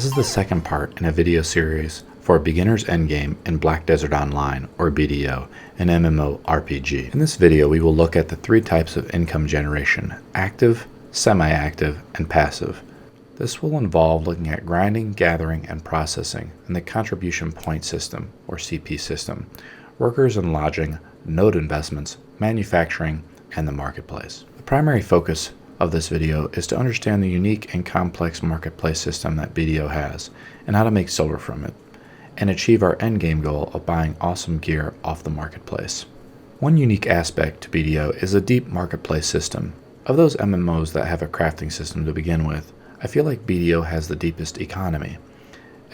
This is the second part in a video series for Beginner's Endgame in Black Desert Online, or BDO, an MMORPG. In this video, we will look at the three types of income generation: active, semi-active, and passive. This will involve looking at grinding, gathering, and processing, and the contribution point system, or CP system, workers and lodging, node investments, manufacturing, and the marketplace. The primary focus of this video is to understand the unique and complex marketplace system that BDO has, and how to make silver from it, and achieve our endgame goal of buying awesome gear off the marketplace. One unique aspect to BDO is a deep marketplace system. Of those MMOs that have a crafting system to begin with, I feel like BDO has the deepest economy.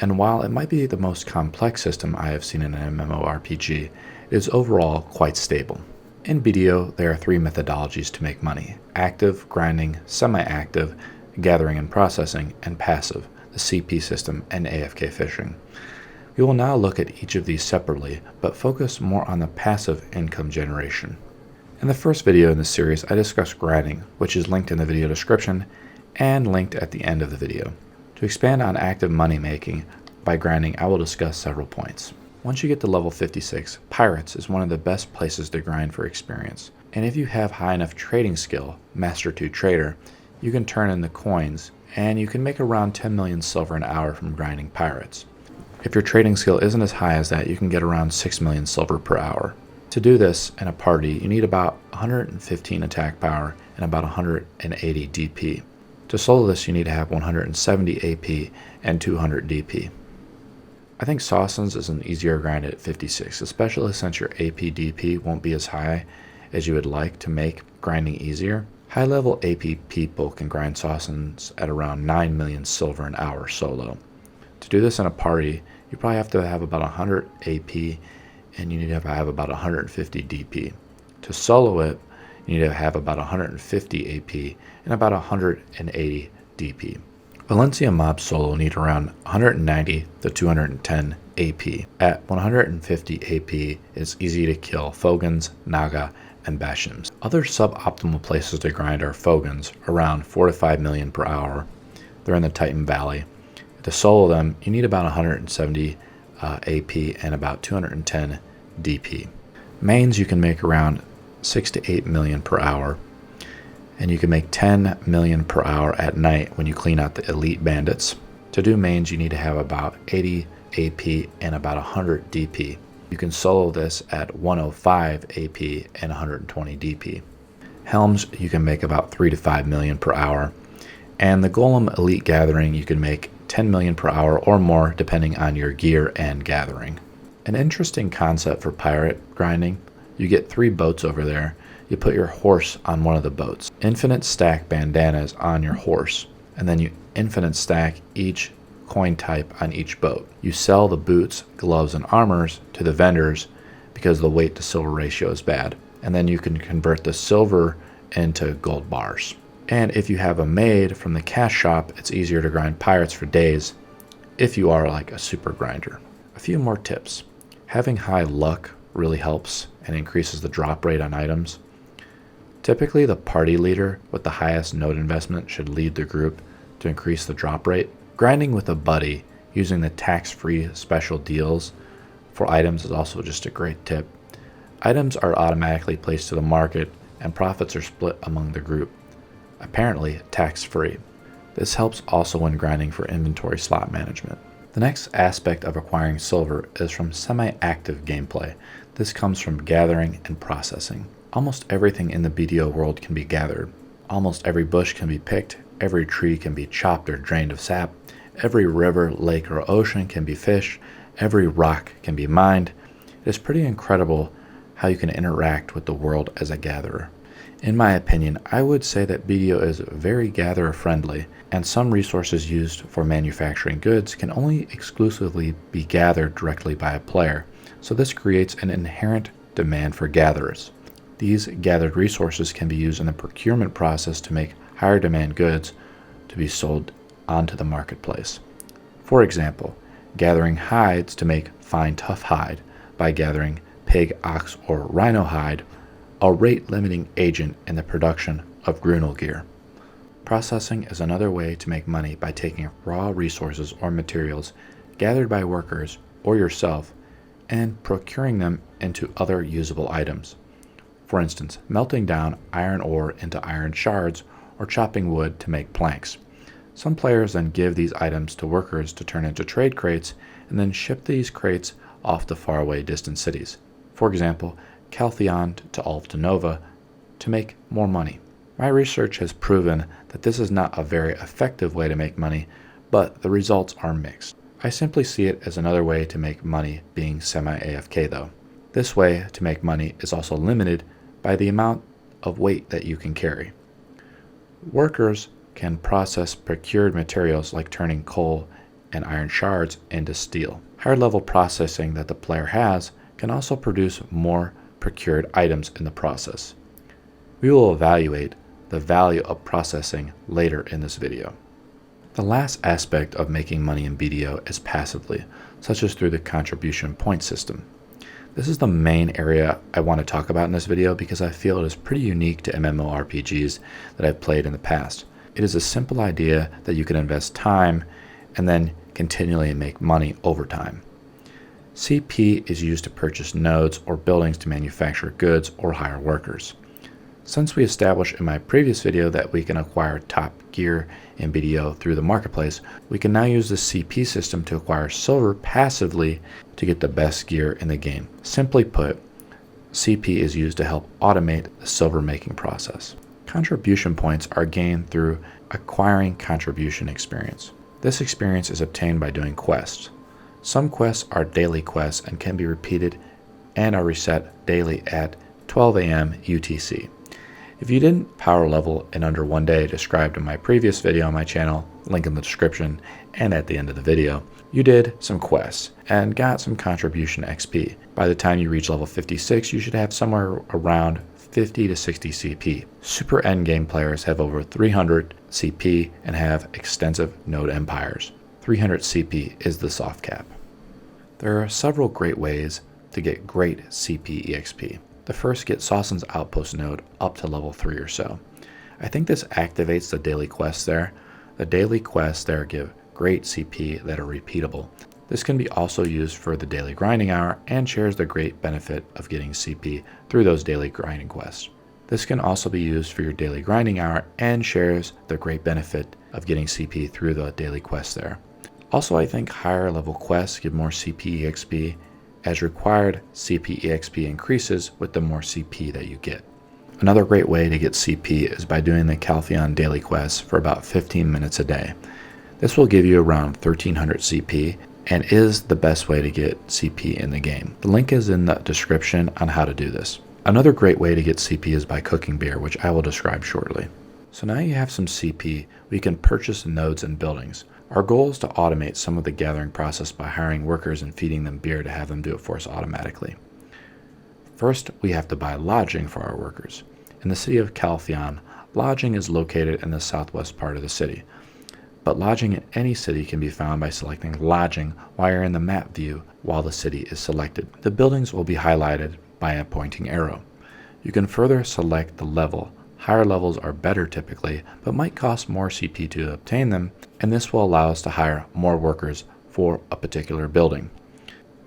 And while it might be the most complex system I have seen in an MMORPG, it is overall quite stable. In BDO, there are three methodologies to make money: active, grinding, semi-active, gathering and processing, and passive, the CP system, and AFK fishing. We will now look at each of these separately, but focus more on the passive income generation. In the first video in this series, I discussed grinding, which is linked in the video description and linked at the end of the video. To expand on active money making by grinding, I will discuss several points. Once you get to level 56, Pirates is one of the best places to grind for experience. And if you have high enough trading skill, Master 2 Trader, you can turn in the coins, and you can make around 10 million silver an hour from grinding Pirates. If your trading skill isn't as high as that, you can get around 6 million silver per hour. To do this in a party, you need about 115 attack power and about 180 DP. To solo this, you need to have 170 AP and 200 DP. I think Sawsons is an easier grind at 56, especially since your AP DP won't be as high as you would like to make grinding easier. High level AP people can grind Sawsons at around 9 million silver an hour solo. To do this in a party, you probably have to have about 100 AP and you need to have about 150 DP. To solo it, you need to have about 150 AP and about 180 DP. Valencia mob solo need around 190 to 210 AP. At 150 AP, it's easy to kill Fogans, Naga, and Bashims. Other suboptimal places to grind are Fogans, around 4 to 5 million per hour. They're in the Titan Valley. To solo them, you need about 170 AP and about 210 DP. Mains you can make around 6 to 8 million per hour. And you can make 10 million per hour at night when you clean out the elite bandits. To do mains, you need to have about 80 AP and about 100 DP. You can solo this at 105 AP and 120 DP. Helms, you can make about 3 to 5 million per hour. And the Golem Elite Gathering, you can make 10 million per hour or more depending on your gear and gathering. An interesting concept for pirate grinding: you get 3 boats over there. You put your horse on one of the boats. Infinite stack bandanas on your horse, and then you infinite stack each coin type on each boat. You sell the boots, gloves, and armors to the vendors because the weight to silver ratio is bad. And then you can convert the silver into gold bars. And if you have a maid from the cash shop, it's easier to grind pirates for days if you are like a super grinder. A few more tips. Having high luck really helps and increases the drop rate on items. Typically, the party leader with the highest node investment should lead the group to increase the drop rate. Grinding with a buddy using the tax-free special deals for items is also just a great tip. Items are automatically placed to the market and profits are split among the group, apparently tax-free. This helps also when grinding for inventory slot management. The next aspect of acquiring silver is from semi-active gameplay. This comes from gathering and processing. Almost everything in the BDO world can be gathered. Almost every bush can be picked, every tree can be chopped or drained of sap, every river, lake, or ocean can be fished, every rock can be mined. It is pretty incredible how you can interact with the world as a gatherer. In my opinion, I would say that BDO is very gatherer friendly, and some resources used for manufacturing goods can only exclusively be gathered directly by a player, so this creates an inherent demand for gatherers. These gathered resources can be used in the procurement process to make higher demand goods to be sold onto the marketplace. For example, gathering hides to make fine tough hide by gathering pig, ox, or rhino hide, a rate limiting agent in the production of Grunel gear. Processing is another way to make money by taking raw resources or materials gathered by workers or yourself and procuring them into other usable items. For instance, melting down iron ore into iron shards or chopping wood to make planks. Some players then give these items to workers to turn into trade crates and then ship these crates off to faraway distant cities. For example, Calpheon to Altanova to make more money. My research has proven that this is not a very effective way to make money, but the results are mixed. I simply see it as another way to make money being semi-AFK though. This way to make money is also limited by the amount of weight that you can carry. Workers can process procured materials like turning coal and iron shards into steel. Higher level processing that the player has can also produce more procured items in the process. We will evaluate the value of processing later in this video. The last aspect of making money in BDO is passively, such as through the contribution point system. This is the main area I want to talk about in this video because I feel it is pretty unique to MMORPGs that I've played in the past. It is a simple idea that you can invest time and then continually make money over time. CP is used to purchase nodes or buildings to manufacture goods or hire workers. Since we established in my previous video that we can acquire top gear in BDO through the marketplace, we can now use the CP system to acquire silver passively to get the best gear in the game. Simply put, CP is used to help automate the silver making process. Contribution points are gained through acquiring contribution experience. This experience is obtained by doing quests. Some quests are daily quests and can be repeated and are reset daily at 12 a.m. UTC. If you didn't power level in under 1 day described in my previous video on my channel, link in the description and at the end of the video, you did some quests and got some contribution XP. By the time you reach level 56, you should have somewhere around 50 to 60 CP. Super endgame players have over 300 CP and have extensive node empires. 300 CP is the soft cap. There are several great ways to get great CP EXP. The first, get Sawson's Outpost node up to level 3 or so. I think this activates the daily quests there. The daily quests there give great CP that are repeatable. This can be also used for the daily grinding hour and shares the great benefit of getting CP through those daily grinding quests. This can also be used for your daily grinding hour and shares the great benefit of getting CP through the daily quests there. Also, I think higher level quests give more CP EXP as required CP EXP increases with the more CP that you get. Another great way to get CP is by doing the Calpheon Daily Quests for about 15 minutes a day. This will give you around 1300 CP and is the best way to get CP in the game. The link is in the description on how to do this. Another great way to get CP is by cooking beer, which I will describe shortly. So now you have some CP, we can purchase nodes and buildings. Our goal is to automate some of the gathering process by hiring workers and feeding them beer to have them do it for us automatically. First, we have to buy lodging for our workers. In the city of Calpheon, lodging is located in the southwest part of the city. But lodging in any city can be found by selecting lodging while you're in the map view while the city is selected. The buildings will be highlighted by a pointing arrow. You can further select the level. Higher levels are better typically, but might cost more CP to obtain them, and this will allow us to hire more workers for a particular building.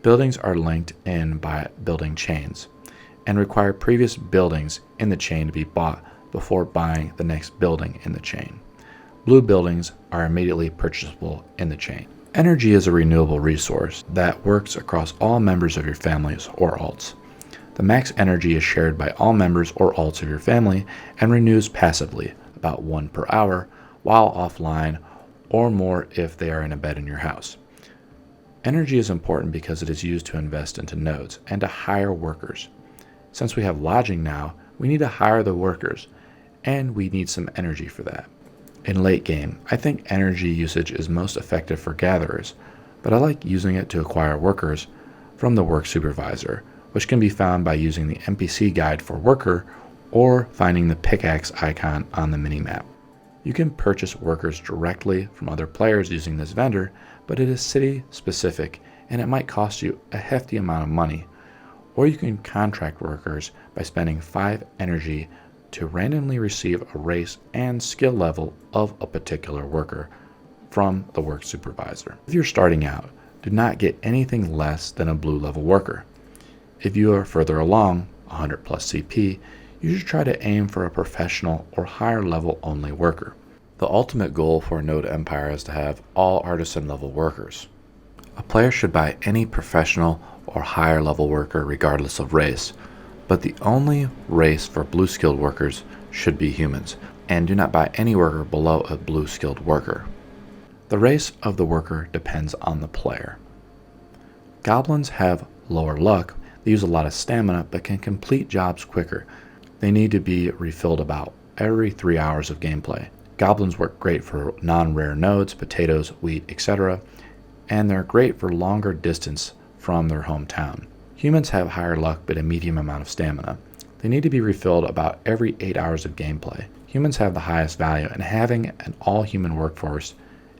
Buildings are linked in by building chains and require previous buildings in the chain to be bought before buying the next building in the chain. Blue buildings are immediately purchasable in the chain. Energy is a renewable resource that works across all members of your families or alts. The max energy is shared by all members or alts of your family and renews passively, about 1 per hour, while offline, or more if they are in a bed in your house. Energy is important because it is used to invest into nodes and to hire workers. Since we have lodging now, we need to hire the workers, and we need some energy for that. In late game, I think energy usage is most effective for gatherers, but I like using it to acquire workers from the work supervisor, which can be found by using the NPC guide for worker or finding the pickaxe icon on the minimap. You can purchase workers directly from other players using this vendor, but it is city specific and it might cost you a hefty amount of money. Or you can contract workers by spending 5 energy to randomly receive a race and skill level of a particular worker from the work supervisor. If you're starting out, do not get anything less than a blue level worker. If you are further along, 100 plus CP, you should try to aim for a professional or higher level only worker. The ultimate goal for a node empire is to have all artisan level workers. A player should buy any professional or higher level worker regardless of race, but the only race for blue skilled workers should be humans, and do not buy any worker below a blue skilled worker. The race of the worker depends on the player. Goblins have lower luck, they use a lot of stamina but can complete jobs quicker. They need to be refilled about every 3 hours of gameplay. Goblins work great for non-rare nodes, potatoes, wheat, etc., and they're great for longer distance from their hometown. Humans have higher luck but a medium amount of stamina. They need to be refilled about every 8 hours of gameplay. Humans have the highest value, and having an all-human workforce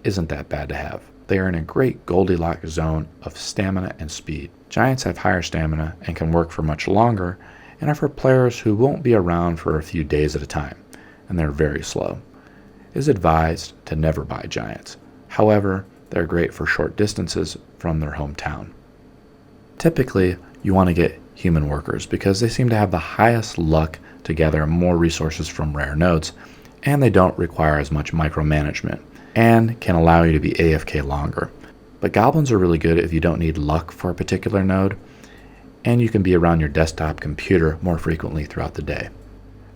isn't that bad to have. They are in a great Goldilocks zone of stamina and speed. Giants have higher stamina and can work for much longer, and are for players who won't be around for a few days at a time, and they're very slow. It is advised to never buy giants. However, they're great for short distances from their hometown. Typically, you want to get human workers because they seem to have the highest luck to gather more resources from rare nodes, and they don't require as much micromanagement, and can allow you to be AFK longer. But goblins are really good if you don't need luck for a particular node, and you can be around your desktop computer more frequently throughout the day.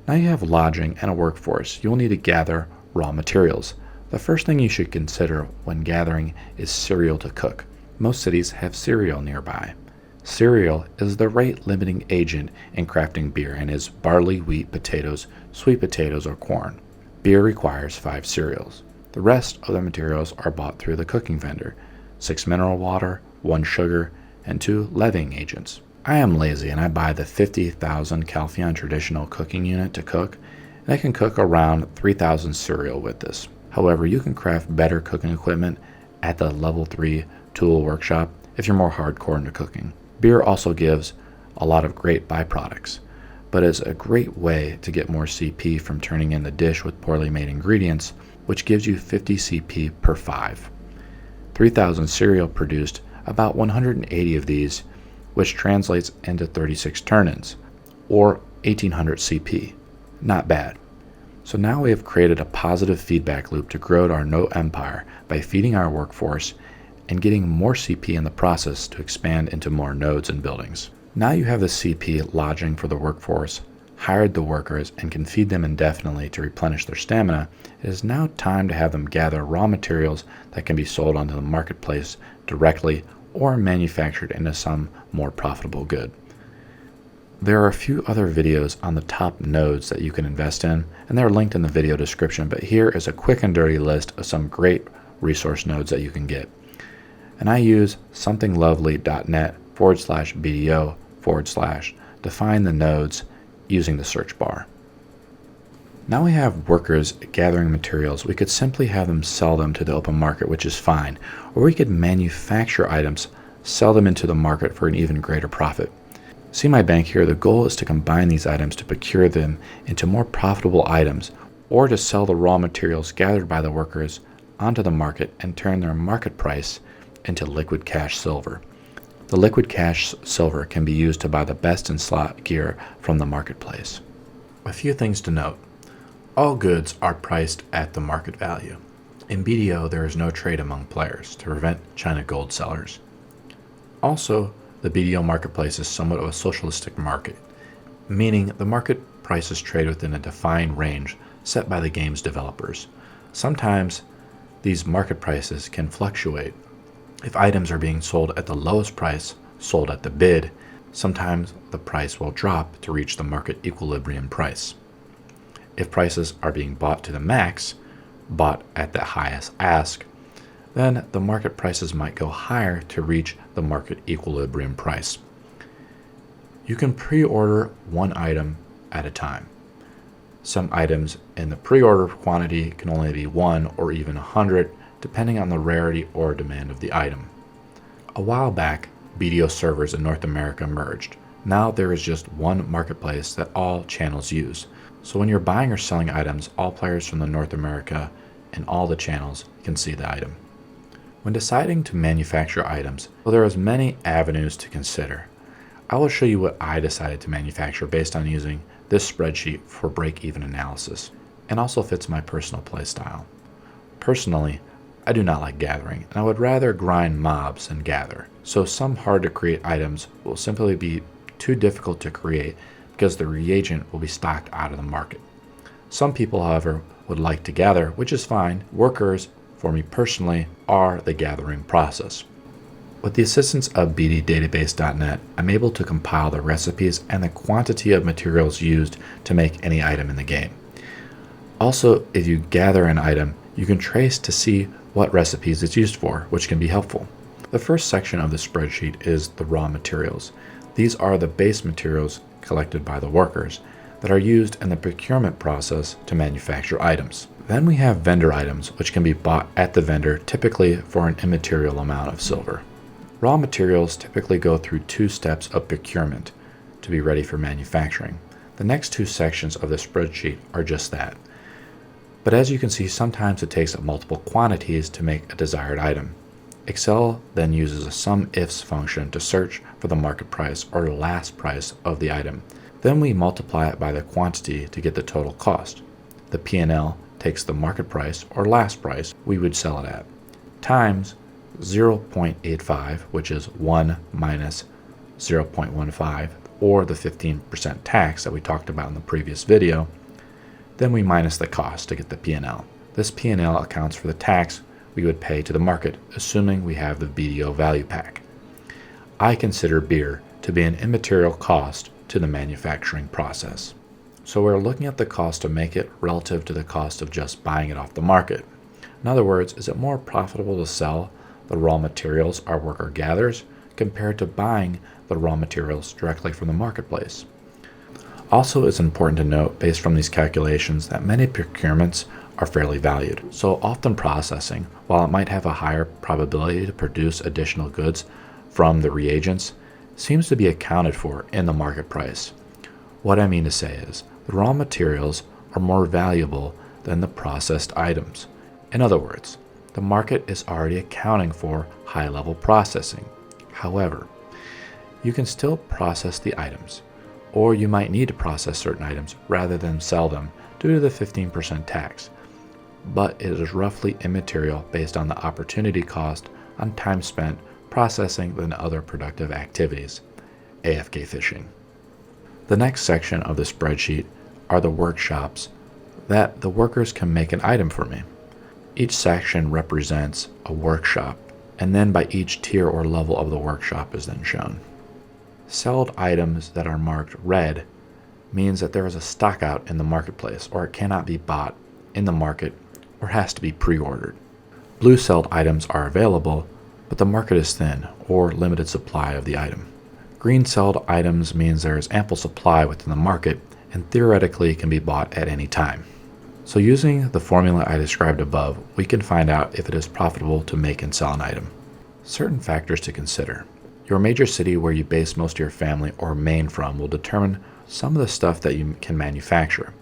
Now you have lodging and a workforce. You'll need to gather raw materials. The first thing you should consider when gathering is cereal to cook. Most cities have cereal nearby. Cereal is the rate limiting agent in crafting beer and is barley, wheat, potatoes, sweet potatoes, or corn. Beer requires 5 cereals. The rest of the materials are bought through the cooking vendor: 6 mineral water, 1 sugar, and 2 leavening agents. I am lazy and I buy the 50,000 Calpheon traditional cooking unit to cook, and I can cook around 3,000 cereal with this. However, you can craft better cooking equipment at the level 3 tool workshop if you're more hardcore into cooking. Beer also gives a lot of great byproducts, but is a great way to get more CP from turning in the dish with poorly made ingredients, which gives you 50 CP per 5. 3,000 cereal produced about 180 of these, which translates into 36 turn-ins, or 1,800 CP. Not bad. So now we have created a positive feedback loop to grow our node empire by feeding our workforce and getting more CP in the process to expand into more nodes and buildings. Now you have the CP lodging for the workforce, hired the workers, and can feed them indefinitely to replenish their stamina. It is now time to have them gather raw materials that can be sold onto the marketplace directly or manufactured into some more profitable good. There are a few other videos on the top nodes that you can invest in, and they're linked in the video description, but here is a quick and dirty list of some great resource nodes that you can get. And I use somethinglovely.net/BDO/ to find the nodes using the search bar. Now we have workers gathering materials. We could simply have them sell them to the open market, which is fine, or we could manufacture items, sell them into the market for an even greater profit. See my bank here, the goal is to combine these items to procure them into more profitable items, or to sell the raw materials gathered by the workers onto the market and turn their market price into liquid cash silver. The liquid cash silver can be used to buy the best in slot gear from the marketplace. A few things to note. All goods are priced at the market value. In BDO, there is no trade among players to prevent China gold sellers. Also, the BDO marketplace is somewhat of a socialistic market, meaning the market prices trade within a defined range set by the game's developers. Sometimes these market prices can fluctuate. If items are being sold at the lowest price, sold at the bid, sometimes the price will drop to reach the market equilibrium price. If prices are being bought to the max, bought at the highest ask, then the market prices might go higher to reach the market equilibrium price. You can pre-order one item at a time. Some items in the pre-order quantity can only be 1 or even 100, depending on the rarity or demand of the item. A while back, BDO servers in North America merged. Now there is just one marketplace that all channels use. So when you're buying or selling items, all players from North America and all the channels can see the item. When deciding to manufacture items, well, there are many avenues to consider. I will show you what I decided to manufacture based on using this spreadsheet for break-even analysis, and also fits my personal playstyle. Personally, I do not like gathering, and I would rather grind mobs than gather, so some hard-to-create items will simply be too difficult to create because the reagent will be stocked out of the market. Some people, however, would like to gather, which is fine. Workers, for me personally, are the gathering process. With the assistance of bddatabase.net, I'm able to compile the recipes and the quantity of materials used to make any item in the game. Also, if you gather an item, you can trace to see what recipes it's used for, which can be helpful. The first section of the spreadsheet is the raw materials. These are the base materials collected by the workers that are used in the procurement process to manufacture items. Then we have vendor items, which can be bought at the vendor, typically for an immaterial amount of silver. Raw materials typically go through 2 steps of procurement to be ready for manufacturing. The next 2 sections of the spreadsheet are just that. But as you can see, sometimes it takes multiple quantities to make a desired item. Excel then uses a sum-ifs function to search for the market price or last price of the item. Then we multiply it by the quantity to get the total cost. The P&L takes the market price or last price we would sell it at, times 0.85, which is 1 minus 0.15, or the 15% tax that we talked about in the previous video. Then we minus the cost to get the P&L. This P&L accounts for the tax we would pay to the market, assuming we have the BDO value pack. I consider beer to be an immaterial cost to the manufacturing process. So we're looking at the cost to make it relative to the cost of just buying it off the market. In other words, is it more profitable to sell the raw materials our worker gathers compared to buying the raw materials directly from the marketplace? Also, it's important to note, based from these calculations, that many procurements are fairly valued. So often processing, while it might have a higher probability to produce additional goods from the reagents, seems to be accounted for in the market price. What I mean to say is, the raw materials are more valuable than the processed items. In other words, the market is already accounting for high-level processing. However, you can still process the items, or you might need to process certain items rather than sell them due to the 15% tax. But it is roughly immaterial based on the opportunity cost on time spent processing than other productive activities, AFK fishing. The next section of the spreadsheet are the workshops that the workers can make an item for me. Each section represents a workshop, and then by each tier or level of the workshop is then shown. Sold items that are marked red means that there is a stock out in the marketplace, or it cannot be bought in the market or has to be pre-ordered. Blue sold items are available, but the market is thin or limited supply of the item. Green sold items means there is ample supply within the market and theoretically can be bought at any time. So using the formula I described above, we can find out if it is profitable to make and sell an item. Certain factors to consider. Your major city where you base most of your family or main from will determine some of the stuff that you can manufacture.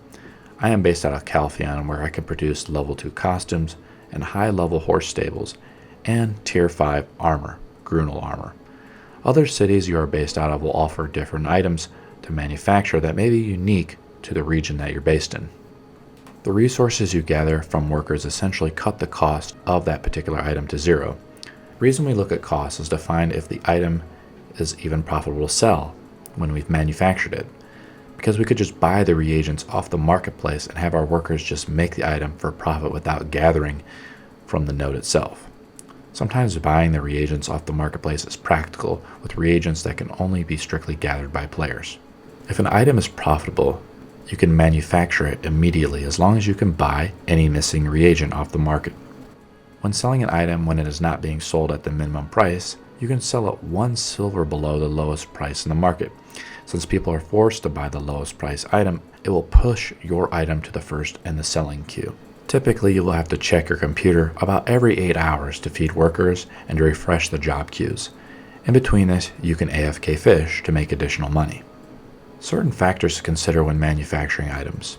I am based out of Calpheon, where I can produce level 2 costumes and high-level horse stables and tier 5 armor, Grunel armor. Other cities you are based out of will offer different items to manufacture that may be unique to the region that you're based in. The resources you gather from workers essentially cut the cost of that particular item to zero. The reason we look at cost is to find if the item is even profitable to sell when we've manufactured it, because we could just buy the reagents off the marketplace and have our workers just make the item for profit without gathering from the node itself. Sometimes buying the reagents off the marketplace is practical with reagents that can only be strictly gathered by players. If an item is profitable, you can manufacture it immediately as long as you can buy any missing reagent off the market. When selling an item when it is not being sold at the minimum price, you can sell it 1 silver below the lowest price in the market. Since people are forced to buy the lowest price item, it will push your item to the first in the selling queue. Typically, you will have to check your computer about every 8 hours to feed workers and to refresh the job queues. In between this, you can AFK fish to make additional money. Certain factors to consider when manufacturing items.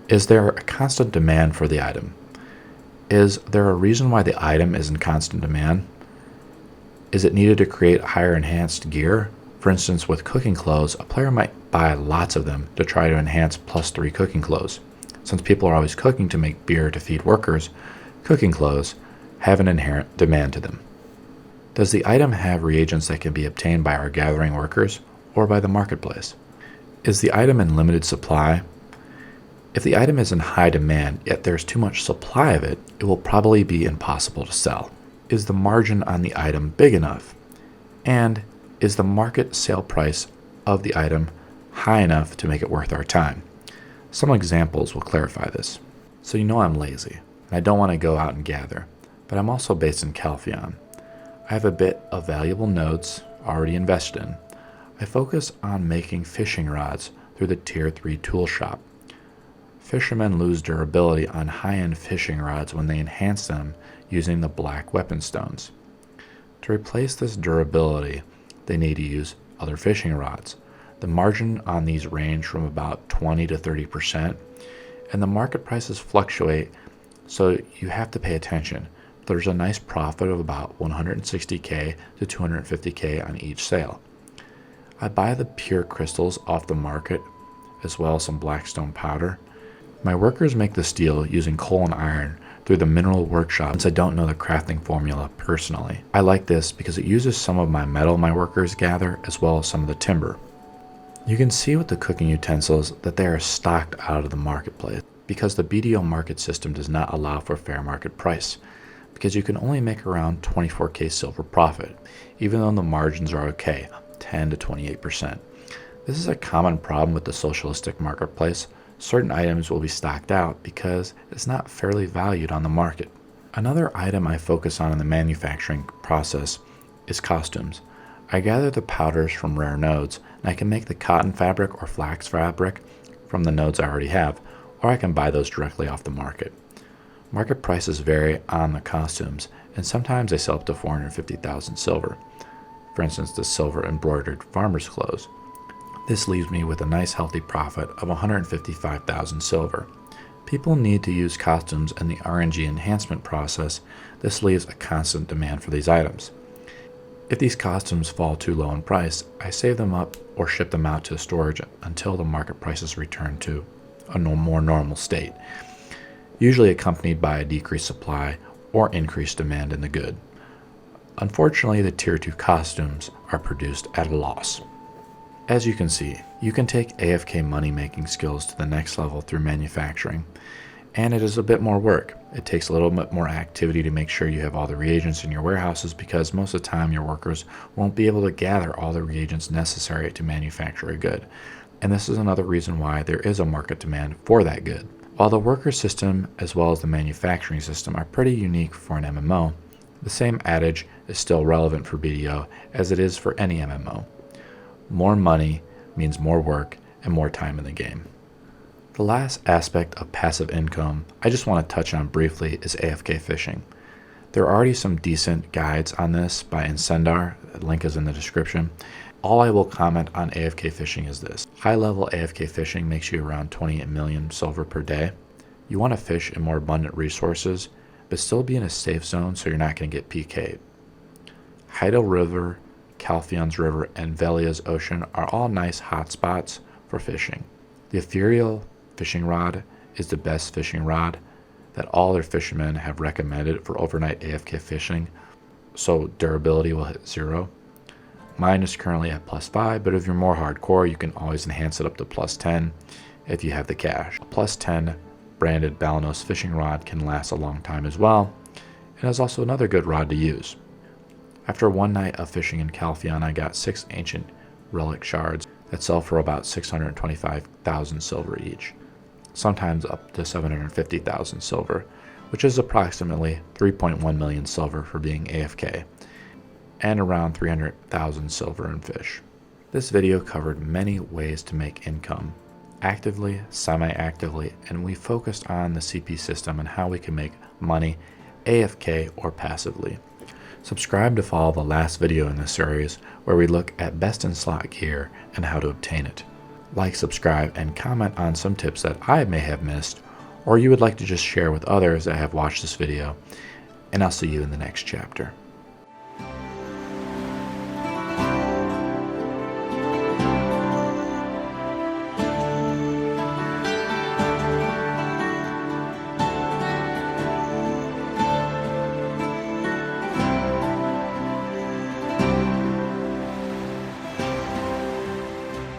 Is there a constant demand for the item? Is there a reason why the item is in constant demand? Is it needed to create higher enhanced gear? For instance, with cooking clothes, a player might buy lots of them to try to enhance +3 cooking clothes. Since people are always cooking to make beer to feed workers, cooking clothes have an inherent demand to them. Does the item have reagents that can be obtained by our gathering workers or by the marketplace? Is the item in limited supply? If the item is in high demand, yet there's too much supply of it, it will probably be impossible to sell. Is the margin on the item big enough? And is the market sale price of the item high enough to make it worth our time? Some examples will clarify this. So you know I'm lazy, and I don't want to go out and gather, but I'm also based in Calpheon. I have a bit of valuable nodes already invested in. I focus on making fishing rods through the Tier 3 tool shop. Fishermen lose durability on high-end fishing rods when they enhance them using the black weapon stones. To replace this durability, they need to use other fishing rods. The margin on these range from about 20 to 30%, and the market prices fluctuate, so you have to pay attention. There's a nice profit of about 160k to 250k on each sale. I buy the pure crystals off the market, as well as some blackstone powder. My workers make the steel using coal and iron through the mineral workshop since I don't know the crafting formula personally. I like this because it uses some of my metal my workers gather as well as some of the timber. You can see with the cooking utensils that they are stocked out of the marketplace because the BDO market system does not allow for fair market price, because you can only make around 24k silver profit, even though the margins are okay, 10 to 28%. This is a common problem with the socialistic marketplace. Certain items will be stocked out because it's not fairly valued on the market. Another item I focus on in the manufacturing process is costumes. I gather the powders from rare nodes, and I can make the cotton fabric or flax fabric from the nodes I already have, or I can buy those directly off the market. Market prices vary on the costumes, and sometimes they sell up to 450,000 silver. For instance, the silver embroidered farmer's clothes. This leaves me with a nice healthy profit of 155,000 silver. People need to use costumes in the RNG enhancement process. This leaves a constant demand for these items. If these costumes fall too low in price, I save them up or ship them out to storage until the market prices return to a more normal state, usually accompanied by a decreased supply or increased demand in the good. Unfortunately, the Tier 2 costumes are produced at a loss. As you can see, you can take AFK money-making skills to the next level through manufacturing, and it is a bit more work. It takes a little bit more activity to make sure you have all the reagents in your warehouses, because most of the time your workers won't be able to gather all the reagents necessary to manufacture a good. And this is another reason why there is a market demand for that good. While the worker system as well as the manufacturing system are pretty unique for an MMO, the same adage is still relevant for BDO as it is for any MMO. More money means more work and more time in the game. The last aspect of passive income I just want to touch on briefly is AFK fishing. There are already some decent guides on this by Incendar, the link is in the description. All I will comment on AFK fishing is this. High-level AFK fishing makes you around 28 million silver per day. You want to fish in more abundant resources, but still be in a safe zone so you're not going to get PK'd. Heidel River, Calpheon's River, and Velia's Ocean are all nice hotspots for fishing. The ethereal fishing rod is the best fishing rod that all their fishermen have recommended for overnight AFK fishing, so durability will hit 0. Mine is currently at +5, but if you're more hardcore, you can always enhance it up to +10 if you have the cash. A +10 branded Balanos fishing rod can last a long time as well, and is also another good rod to use. After one night of fishing in Calpheon, I got 6 ancient relic shards that sell for about 625,000 silver each, sometimes up to 750,000 silver, which is approximately 3.1 million silver for being AFK, and around 300,000 silver in fish. This video covered many ways to make income, actively, semi-actively, and we focused on the CP system and how we can make money AFK or passively. Subscribe to follow the last video in this series where we look at best in slot gear and how to obtain it. like, subscribe, and comment on some tips that I may have missed, or you would like to just share with others that have watched this video, and I'll see you in the next chapter.